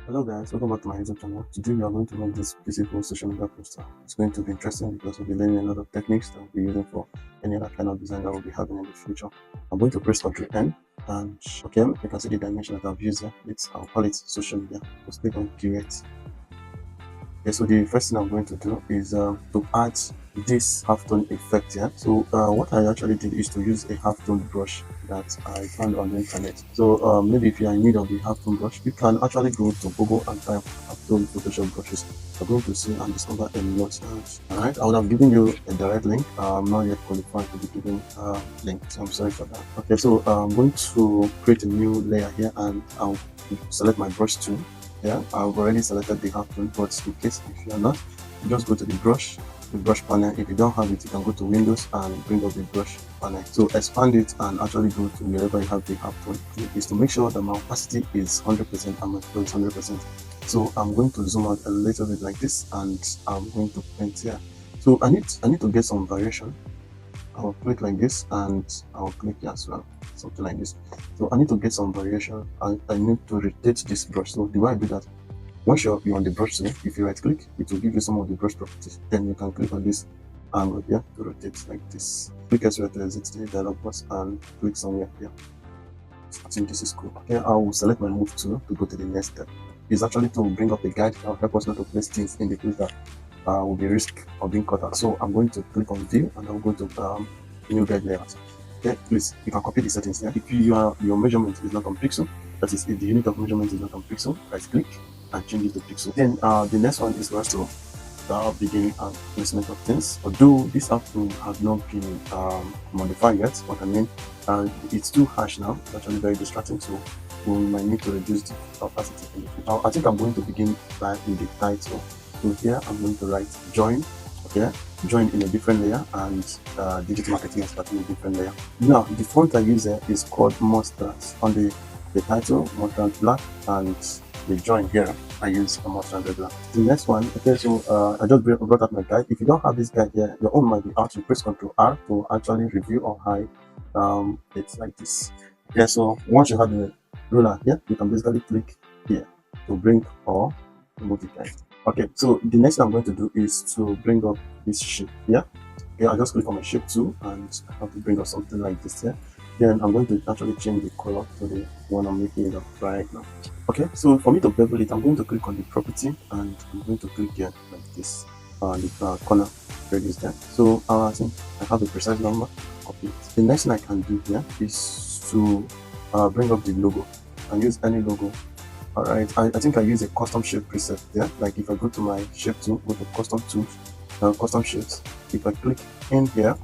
Hello guys, welcome back to my YouTube channel. Today we are going to make this beautiful social media poster. It's going to be interesting because we'll be learning a lot of techniques that we'll be using for any other kind of design that we'll be having in the future. I'm going to press Ctrl N and okay, you can see the dimension that I've used here. I'll call it social media. Let's click on create. Okay, so the first thing I'm going to do is to add this halftone effect here. So what I actually did is to use a halftone brush that I found on the internet. So maybe if you are in need of the halftone brush, you can actually go to Google and type halftone Photoshop brushes. You're going to see and discover a lot. Alright, I would have given you a direct link. I'm not yet qualified to be given a link, so I'm sorry for that. Okay, so I'm going to create a new layer here and I'll select my brush tool. Yeah, I've already selected the halftone, but in case if you are not, you just go to the brush panel. If you don't have it, you can go to Windows and bring up the brush panel. So expand it and actually go to wherever you have the halftone. Is to make sure that my opacity is 100% and my flow is 100%. So I'm going to zoom out a little bit like this, and I'm going to paint here. So I need to get some variation. I'll click like this and I'll click here as well, something like this. So I need to get some variation. I need to rotate this brush. So the way I do that, once you're on the brush tool, if you right click, it will give you some of the brush properties. Then you can click on this angle here to rotate like this. Click elsewhere to exit the dialog box and click somewhere here. I think this is cool. Okay, I will select my move tool to go to the next step. It's actually to bring up the guide that will help us not to place things in the place that will be risk of being cut out. So I'm going to click on view and I'll go to new guide layout. Okay, please, you can copy the settings here. If your measurement is not on pixel, that is, if the unit of measurement is not on pixel, right click and change it to pixel. Then the next one is for us to begin placement of things. Although this output has not been modified yet, what I mean, it's too harsh now. It's actually very distracting, so we might need to reduce the opacity. I think I'm going to begin by with the title. So here I'm going to write join. Okay, join in a different layer, and digital marketing expert in a different layer. Now the font I use here is called Mustard. On the title, Mustard Black, and the join here I use a Mustard Black. The next one, okay, so I just brought up my guide. If you don't have this guide here, your own might be out. You press Ctrl R to actually review or hide. It's like this. Okay, so once you have the ruler here, you can basically click here to bring or remove the guide. Okay, so the next thing I'm going to do is to bring up this shape here. Okay, I just click on my shape tool and I have to bring up something like this here. Then I'm going to actually change the color to the one I'm making it up right now. Okay, so for me to bevel it, I'm going to click on the property and I'm going to click here like this, the corner radius there. So I think I have a precise number, copy it. The next thing I can do here is to bring up the logo. I can use any logo. Alright, I think I use a custom shape preset there. Like if I go to my shape tool, go to custom tools, custom shapes. If I click in here,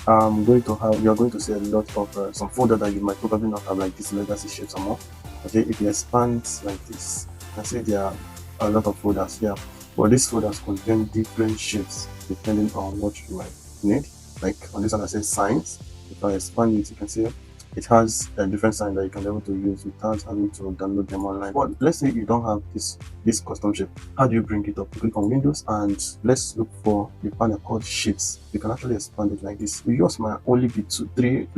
you're going to see a lot of some folder that you might probably not have, like this legacy shapes or more. Okay, if you expand like this, you can see there are a lot of folders here, but these folders contain different shapes depending on what you might need. Like on this one I say signs. If I expand it, you can see it has a different sign that you can be able to use without having to download them online. But let's say you don't have this custom shape. How do you bring it up? You click on Windows and let's look for the panel called Shapes. You can actually expand it like this. Yours might only be three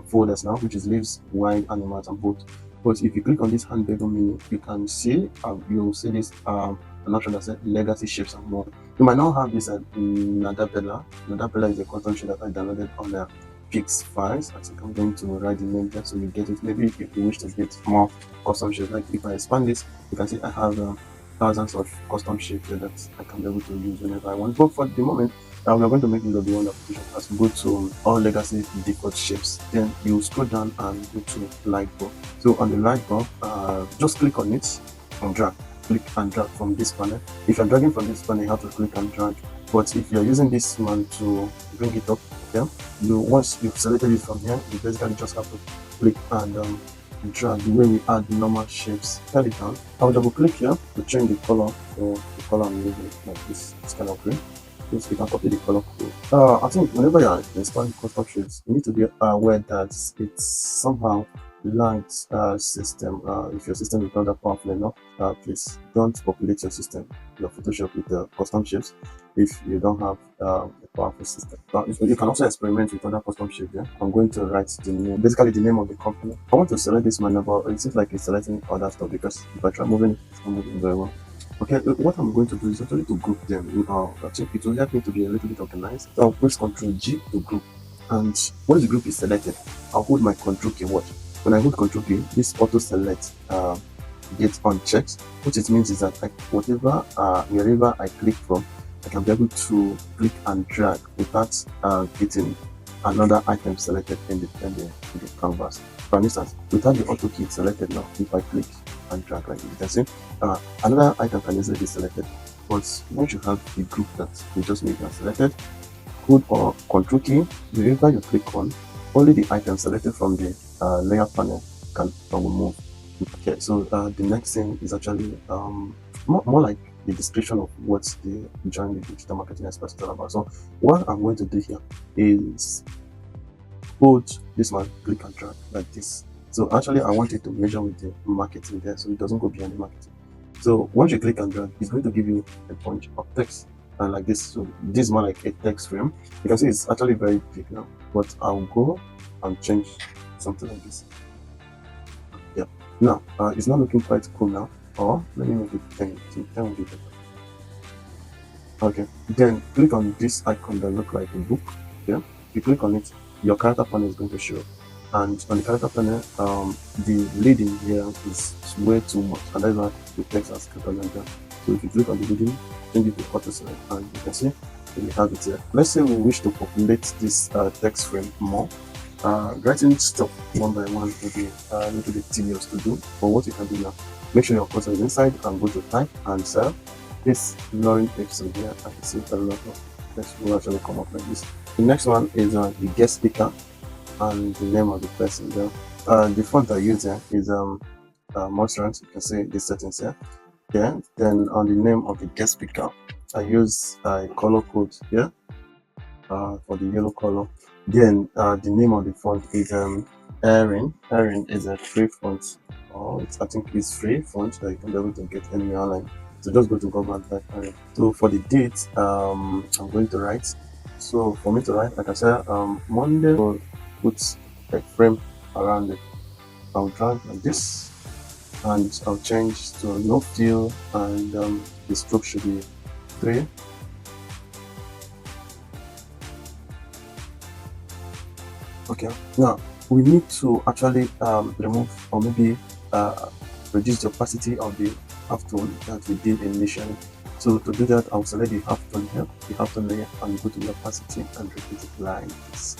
folders now, which is leaves, wide, animals, and both. But if you click on this handle menu, you can see you'll see this an option that says legacy shapes and more. You might not have this Nadabella. Nadabella is a custom shape that I downloaded on the Pix files. I think I'm going to write the name there so you get it. Maybe if you wish to get more custom shapes, like if I expand this, you can see I have thousands of custom shapes here that I can be able to use whenever I want. But for the moment, we are going to make use of the one application as go to all legacy default shapes. Then you scroll down and go to light bulb. So on the light bulb, just click on it and drag. Click and drag from this panel. If you're dragging from this panel, you have to click and drag. But if you're using this one to bring it up, yeah, once you've selected it from here, you basically just have to click and drag the way we add normal shapes. Turn it down. I'll double click here to change the color. So the color I'm using like this. It's kind of green. You can copy the color code. I think whenever you're installing custom shapes, you need to be aware that it's somehow light system. If your system is not that powerful enough, please don't populate your Photoshop with the custom shapes if you don't have a powerful system. You can also experiment with other custom shapes. Yeah? I'm going to write the name, basically the name of the company. I want to select this manual, but it seems like it's selecting other stuff because if I try moving it, I'm moving very well. Okay, what I'm going to do is actually to group them. I think it will help me to be a little bit organized. So I'll press Ctrl G to group. And once the group is selected, I'll hold my Ctrl keyword. When I hold Ctrl key, this auto select gets unchecked. What it means is that wherever I click from, I can be able to click and drag without getting another item selected in the canvas. For instance, without the auto key selected now, if I click and drag like this, you can see another item can easily be selected. But once you have the group that you just made and selected, hold or control key, wherever you click on, only the item selected from the layer panel will move. Okay, so the next thing is actually more like the description of what the joint digital marketing expert is all about. So what I'm going to do here is hold this one, click and drag like this. So actually I want it to measure with the marketing there, so it doesn't go beyond the marketing. So once you click and drag, it's going to give you a bunch of text and like this. So this is more like a text frame. You can see it's actually very big now, but I'll go and change something like this. Yeah. Now it's not looking quite cool now. Or let me make it 10. 10 will be better. Okay. Then click on this icon that look like a book. Yeah. You click on it, your character panel is going to show. And on the character panel, the leading here is way too much, and that's why the text has cut on there. So if you click on the leading, change it to auto select, and you can see we have it here. Let's say we wish to populate this text frame more. Writing stuff one by one will be a little bit tedious to do, but what you can do now, make sure your cursor is inside and go to type and save this Lauren episode here. I can see a lot of text will actually come up like this. The next one is the guest speaker and the name of the person there. The font I use here is Monstrance. You can see the settings here. Yeah. Then on the name of the guest speaker, I use a color code here for the yellow color. Then the name of the font is Erin. Erin is a free font. I think it's free font that you can be able to get anywhere online. So just go to Google and type Erin. So for the date, I'm going to write. So for me to write, like I said, Monday, will put a frame around it. I'll drag like this, and I'll change to no fill, and the stroke should be 3. Okay, now we need to actually remove or maybe reduce the opacity of the halftone that we did initially. So to do that, I'll select the halftone here, the halftone layer, and go to the opacity and repeat it like this.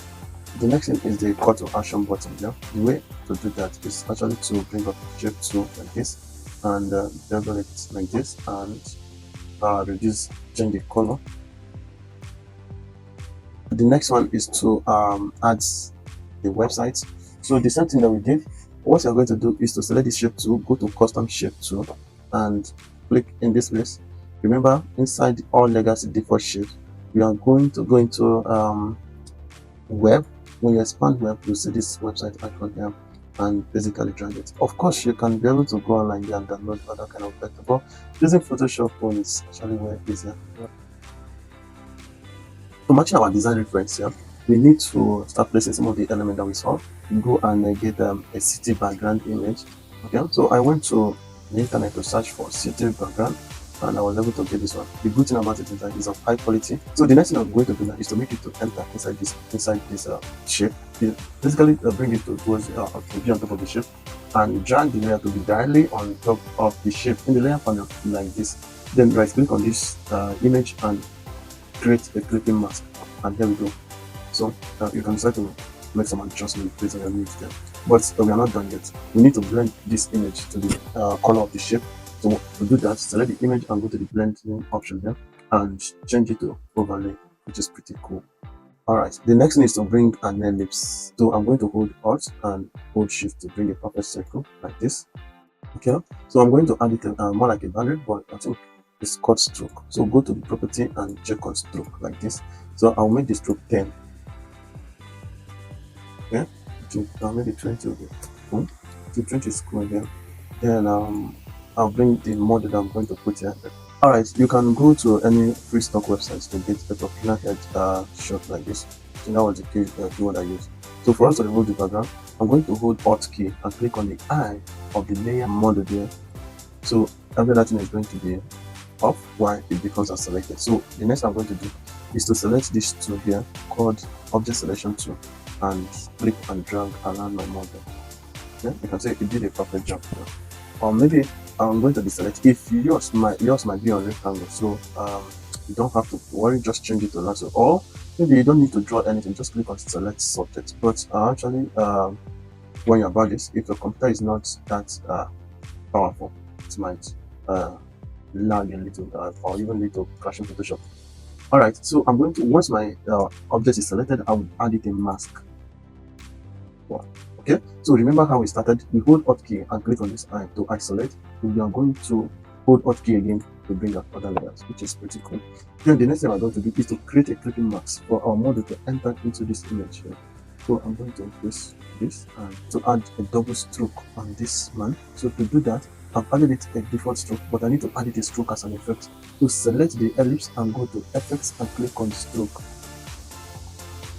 The next thing is the call to action button. Yeah, the way to do that is actually to bring up shape tool like this, and double it like this, and change the color. The next one is to add the website. So the same thing that we did, what you're going to do is to select the shape tool, go to custom shape tool, and click in this place. Remember, inside all legacy default shapes, we are going to go into web. When you expand web, you see this website icon here, and basically drag it. Of course, you can be able to go online and download other kind of vector, but using Photoshop one is actually way easier. To match our design reference here, we need to start placing some of the elements that we saw. Go and get a city background image. Okay, so I went to the internet to search for city background, and I was able to get this one. The good thing about it is that it's of high quality. So the next thing I'm going to do now is to make it to enter inside this shape. Basically, bring it towards to be on top of the shape, and drag the layer to be directly on top of the shape in the layer panel like this. Then right click on this image and create a clipping mask, and here we go. So you can decide to make some adjustment based on your needs there, but we are not done yet. We need to blend this image to the color of the shape. So to do that, select the image and go to the blending option here and change it to overlay, which is pretty cool. Alright, the next thing is to bring an ellipse. So I'm going to hold Alt and hold Shift to bring a perfect circle like this. Okay, so I'm going to add it more like a boundary, but I think it's cut stroke. So go to the property and check on stroke like this. So I'll make the stroke 10. Okay, maybe 20 will be 20 is cool again. Then I'll bring the model that I'm going to put here. Alright, you can go to any free stock websites to get a popular head shot like this. So that was the keyword I used. So for us to remove the background, I'm going to hold Alt key and click on the eye of the layer model there. So every other thing is going to be off while it becomes unselected. So the next I'm going to do is to select this tool here called object selection tool and click and drag around my model. Yeah, you can say it did a perfect job here. Or maybe I'm going to deselect if yours might be on rectangle, so you don't have to worry, just change it to lasso. Or maybe you don't need to draw anything, just click on select subject. But actually when you're about this, if your computer is not that powerful, it might lag a little or even lead to crashing Photoshop. Alright, so I'm going to, once my object is selected, I will add it a mask. Wow. Okay, so remember how we started. We hold Hotkey and click on this eye to isolate. We are going to hold Hotkey again to bring up other layers, which is pretty cool. Then the next thing I'm going to do is to create a clipping mask for our model to enter into this image here. So I'm going to increase this and to add a double stroke on this man. So to do that, I've added it a default stroke, but I need to add it a stroke as an effect. To select the ellipse and go to effects and click on stroke.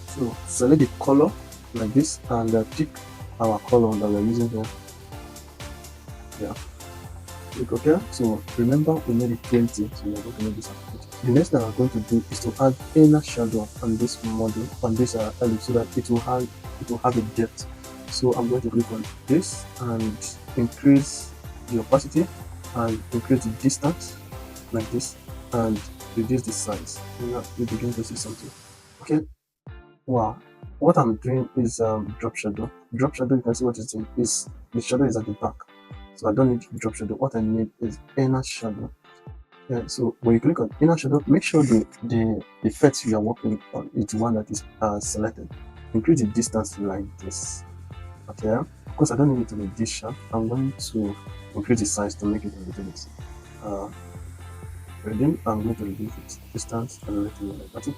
So select the color like this and pick our color that we're using here. Yeah. Click OK. So remember we made it 20, so we're going to make this as 20. The next thing I'm going to do is to add inner shadow on this model, on this ellipse, so that it will have a depth. So I'm going to click on this and increase the opacity and increase the distance like this and reduce the size. And you begin to see something. Okay. Wow. What I'm doing is drop shadow. Drop shadow, you can see what it's doing. Is the shadow is at the back, so I don't need drop shadow. What I need is inner shadow. Yeah, so when you click on inner shadow, make sure the effect you are working on is the one that is selected. Increase the distance like this. Okay, of course I don't need it to be this sharp. I'm going to increase the size to make it a little bit. Then I'm going to reduce its distance and a little bit. I think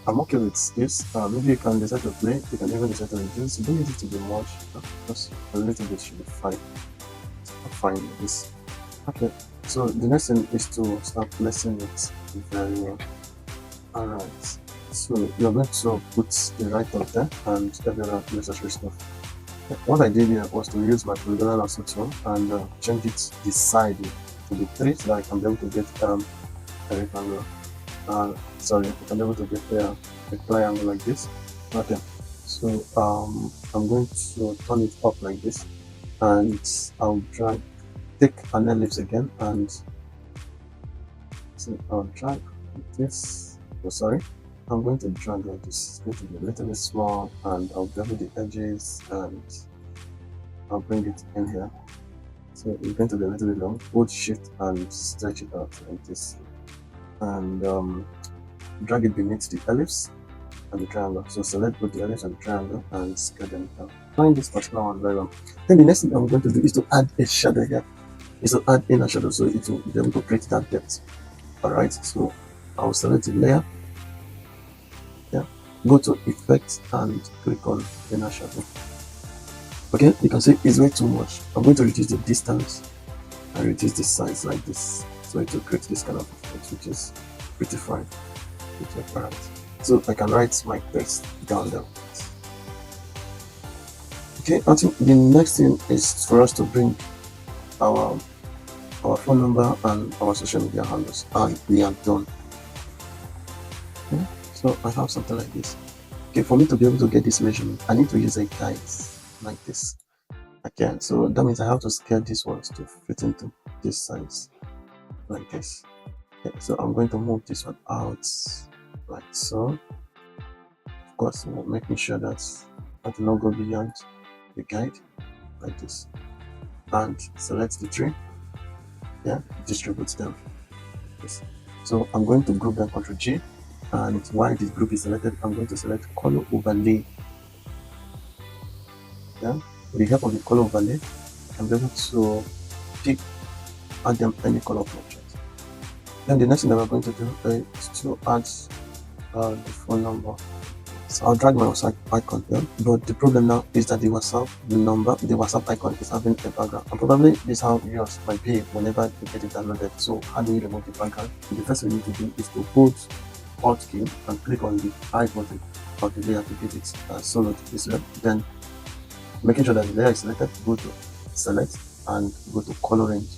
I'm okay with this. Maybe you can decide to play. You can even decide to reduce. You don't need it to be much. Just a little bit should be fine. Fine with this. Okay. So the next thing is to start placing it very well. Alright. So you're going to put the right up there and every other necessary stuff. What I did here was to use my polygonal lasso tool and change it the side to the 3 so that I can be able to get a rectangle. Sorry, I can be able to get a triangle like this. Okay, so I'm going to turn it up like this and I'll take an ellipse again and so I'll drag like this. Oh, sorry, I'm going to drag like this. It's going to be a little bit small and I'll bevel the edges and I'll bring it in here. So it's going to be a little bit long. Hold shift and stretch it out like this. And drag it beneath the ellipse and the triangle. So select both the ellipse and the triangle and scale them down. Find this particular one very well. Then the next thing I'm going to do is to add a shadow here. Is to add inner shadow so it will be able to create that depth. Alright, so I'll select the layer. Yeah. Go to effects and click on inner shadow. Okay, you can see it's way too much. I'm going to reduce the distance and reduce the size like this. So it will create this kind of effect, which is pretty fine. Pretty apparent. So I can write my text down there. Okay, I think the next thing is for us to bring our phone number and our social media handles, and we are done. Okay, so I have something like this. Okay, for me to be able to get this measurement, I need to use a guide like this. Okay, so that means I have to scale these ones to fit into this size like this. Okay, so I'm going to move this one out like so. Of course, making sure that I do not go beyond the guide like this, and select the tree. Yeah, distribute them. Yes. So I'm going to group them Ctrl G, and while this group is selected, I'm going to select color overlay. Yeah, with the help of the color overlay, I'm able to add them any color object. Then the next thing that we're going to do is to add the phone number. So I'll drag my WhatsApp icon here, but the problem now is that the WhatsApp icon is having a background, and probably this is how yours might be whenever you get it downloaded. So how do you remove the background? The first thing you need to do is to hold Alt key and click on the eye button of the layer to give it solo to this layer. Then making sure that the layer is selected, go to select and go to color range.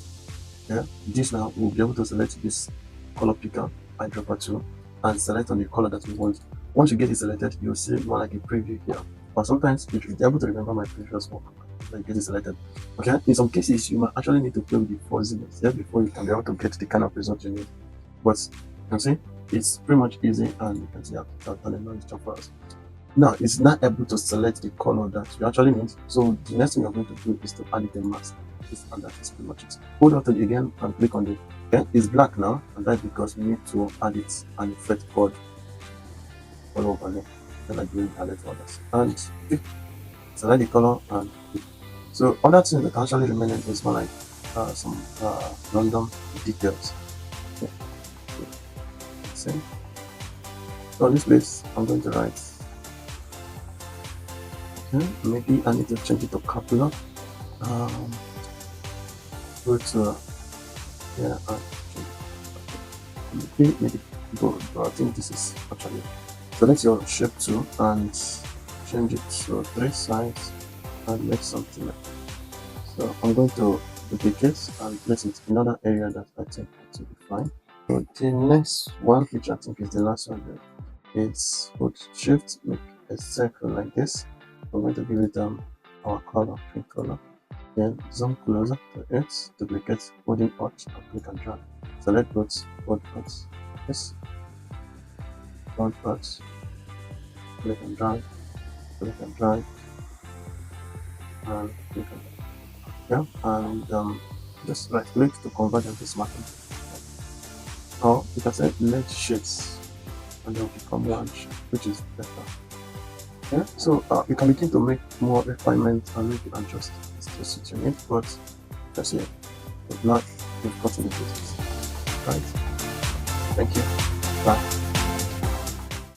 Okay, this now we'll be able to select this color picker eyedropper tool and select on the color that we want. Once you get it selected, you'll see more like a preview here. But sometimes it will be able to remember my previous work when you get it selected. Okay, in some cases you might actually need to play with the fuzziness here before you can be able to get the kind of result you need. But you can see it's pretty much easy, and you can see I've done a nice job for us. Now it's not able to select the color that you actually need. So the next thing you're going to do is to add it a mask. And that is pretty much it. Hold on to it again and click on it. Okay, it's black now, and that's because we need to add it an effect called all over there. Then I do add it for others. And select the color and click. So other things that actually remain is more like some random details. Okay. See. So in this place I'm going to write. Okay, maybe I need to change it to capital. Go to yeah, maybe go. I think this is actually. Select your shape tool and change it to 3 sides and make something like that. So I'm going to duplicate and place it in another area that I think to be fine. So the next one, which I think is the last one, is hold shift, make a circle like this. I'm going to give it our color, pink color. Then zoom closer to it, duplicate, holding Alt and click and drag. Select both parts. Yes. Both parts. Click and drag, and click and drag. Yeah, and just right click to convert them to smart. Or you can say let sheets and they'll become one sheet, which is better. Yeah, so you can begin to make more refinement and maybe adjust to suit your need, but that's it. The black, we've got to the basics. Right? Thank you. Bye.